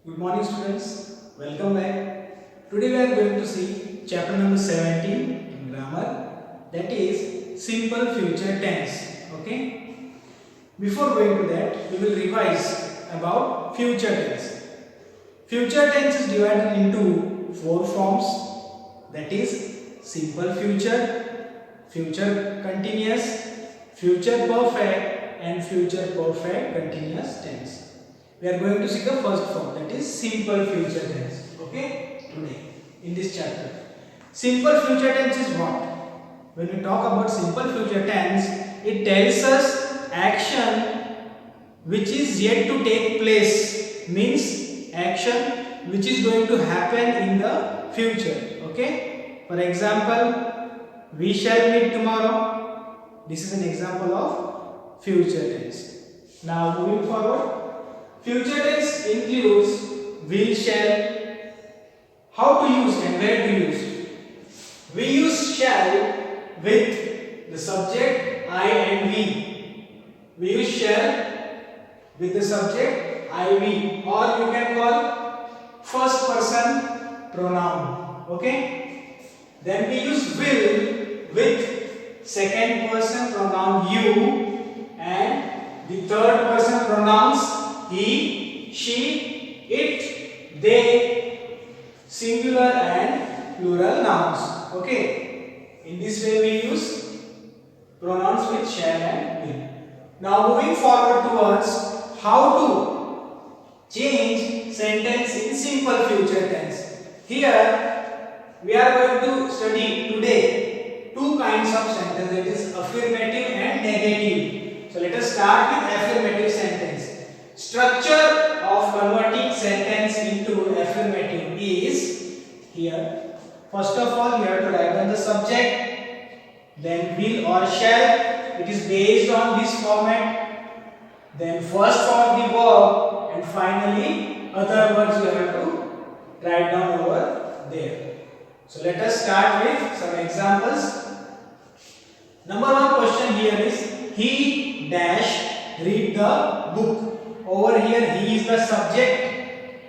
Good morning students, welcome back. Today we are going to see chapter number 17 in grammar, that is simple future tense. Okay. Before going to that, we will revise about future tense. Future tense is divided into four forms, that is simple future, future continuous, future perfect and future perfect continuous tense. We are going to see the first form, that is simple future tense. Okay, today in this chapter. Simple future tense is what? When we talk about simple future tense, it tells us action which is yet to take place, means action which is going to happen in the future. Okay, for example, we shall meet tomorrow. This is an example of future tense. Now moving forward, future tense includes will, shall. How to use and where to use? We use shall with the subject I and we. We use shall with the subject I, we, or you can call first person pronoun. Okay. Then we use will with second person pronoun you and the third person pronouns he, she, it, they, singular and plural nouns. Okay. In this way we use pronouns with shall and will. Now moving forward towards how to change sentence in simple future tense. Here we are going to study today two kinds of sentence, that is affirmative and negative. So let us start with affirmative sentence. Structure of converting sentence into affirmative is here. First of all, you have to write down the subject, then will or shall. It is based on this format. Then first form of the verb, and finally other words you have to write down over there. So let us start with some examples. Number one question here is he dash read the book. Over here he is the subject,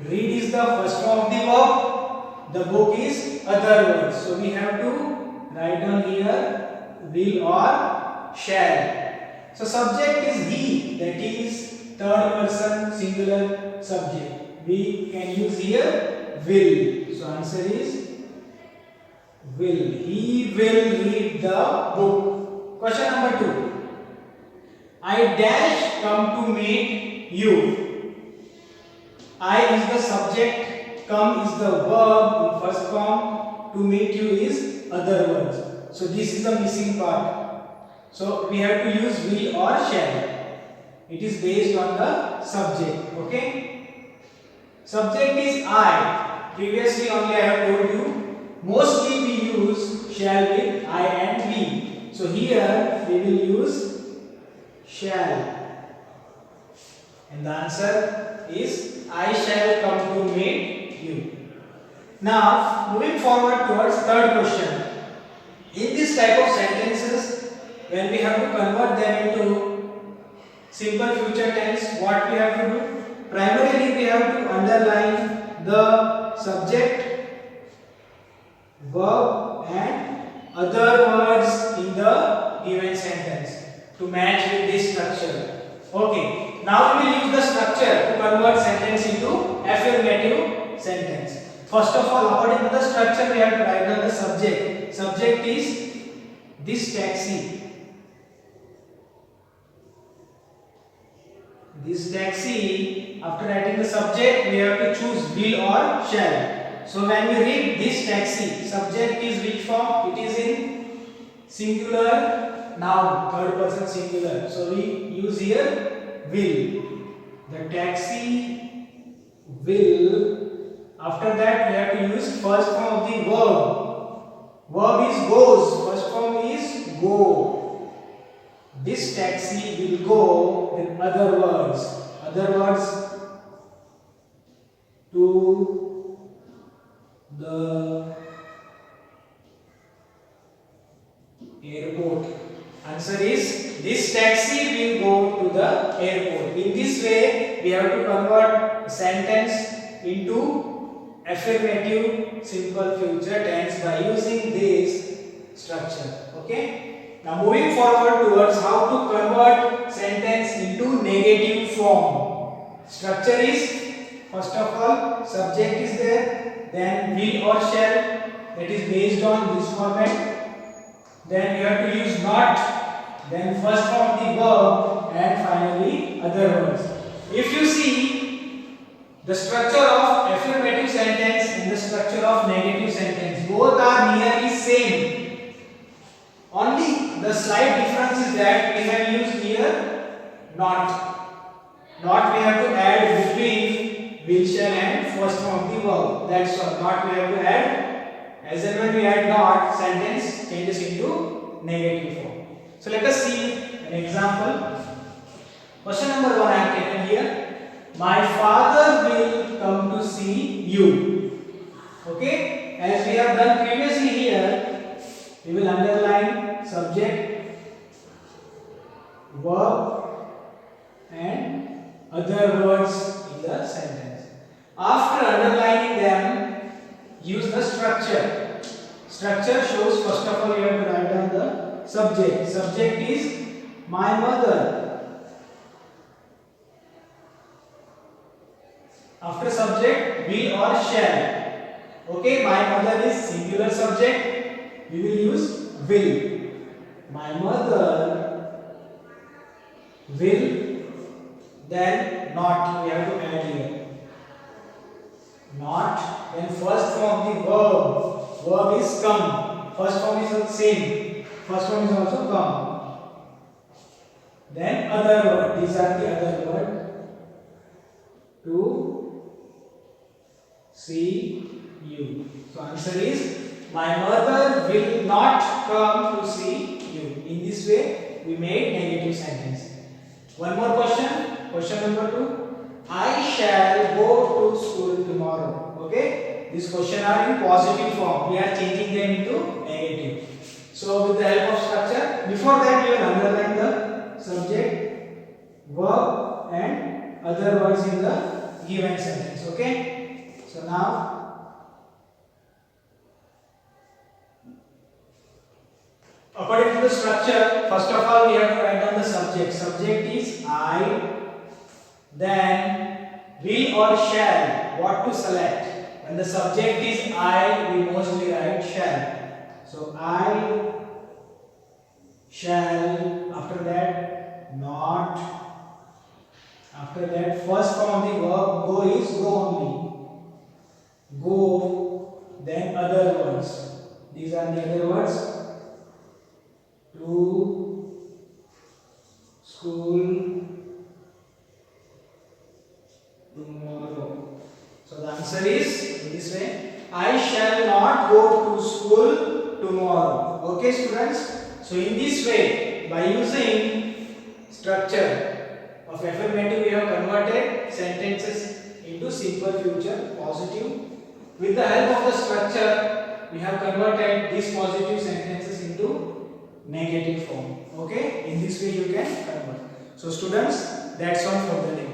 read is the first form of the verb, the book is other words. So we have to write down here will or shall. So subject is he, that is third person singular subject. We can use here will. So answer is will. He will read the book. Question number 2. I dash come to meet you. I is the subject, come is the verb in first form, to meet you is other words. So this is the missing part. So we have to use will or shall. It is based on the subject. Okay. Subject is I. Previously only I have told you. Mostly we use shall with I and we. So here we will use shall. And the answer is I shall come to meet you. Now moving forward towards third question. In this type of sentences, when we have to convert them into simple future tense, what we have to do? Primarily we have to underline the subject, verb and other words in the given sentence to match with this structure. Okay, now we will use the structure to convert sentence into affirmative sentence. First of all, according to the structure, we have to write down the subject. Subject is this taxi. This taxi, after writing the subject, we have to choose will or shall. So when we read this taxi, subject is which form? It is in singular noun, third person singular. So we use here will. The taxi will. After that we have to use first form of the verb. Verb is goes. First form is go. This taxi will go, in other words. Other words, to the airport. Answer is this taxi will go to the airport. In this way we have to convert a sentence into affirmative simple future tense by using this structure. Okay. Now moving forward towards how to convert sentence into negative form. Structure is, first of all, subject is there, then will or shall, that is based on this format. Then you have to use not, then first form the verb, and finally other words. If you see the structure of affirmative sentence and the structure of negative sentence, both are nearly same. Only the slight difference is that we have used here not. Not we have to add between will, shall and first form of the verb. That's all. Not we have to add. As and when we add not, sentence changes into negative form. So let us see an example. Question number 1 I have taken here. My father will come to see you. Okay? As we have done previously here, we will underline subject, verb and other words in the sentence. After underlining them, use the structure. Structure shows, first of all, you have to write down the subject. Subject is my mother. After subject, will or shall. Okay, my mother is singular subject. We will use will. My mother will, then not. We have to add here. Not, then first form of the verb. Verb is come. First form is the same. First form is also come. Then other word. These are the other word. To see you. So answer is my mother will not come to see you. In this way we made negative sentence. One more question. Question number 2. I shall go to school tomorrow. Okay. These questions are in positive form. We are changing them into negative. So with the help of structure, before that we will underline the subject, verb and other words in the given sentence. Okay. So now, according to the structure, first of all we have to write down the subject. Subject is I. Then will or shall. What to select? When the subject is I, we mostly write shall. So I shall. After that, not. After that, first form of the verb go is go only. Go. Then other words. These are the other words. To school tomorrow. So the answer is in this way. I shall not go to school tomorrow. Okay, students. So in this way, by using structure of affirmative, we have converted sentences into simple future positive. With the help of the structure, we have converted these positive sentences into negative form. Okay, in this way you can convert. So students, that's all for the day.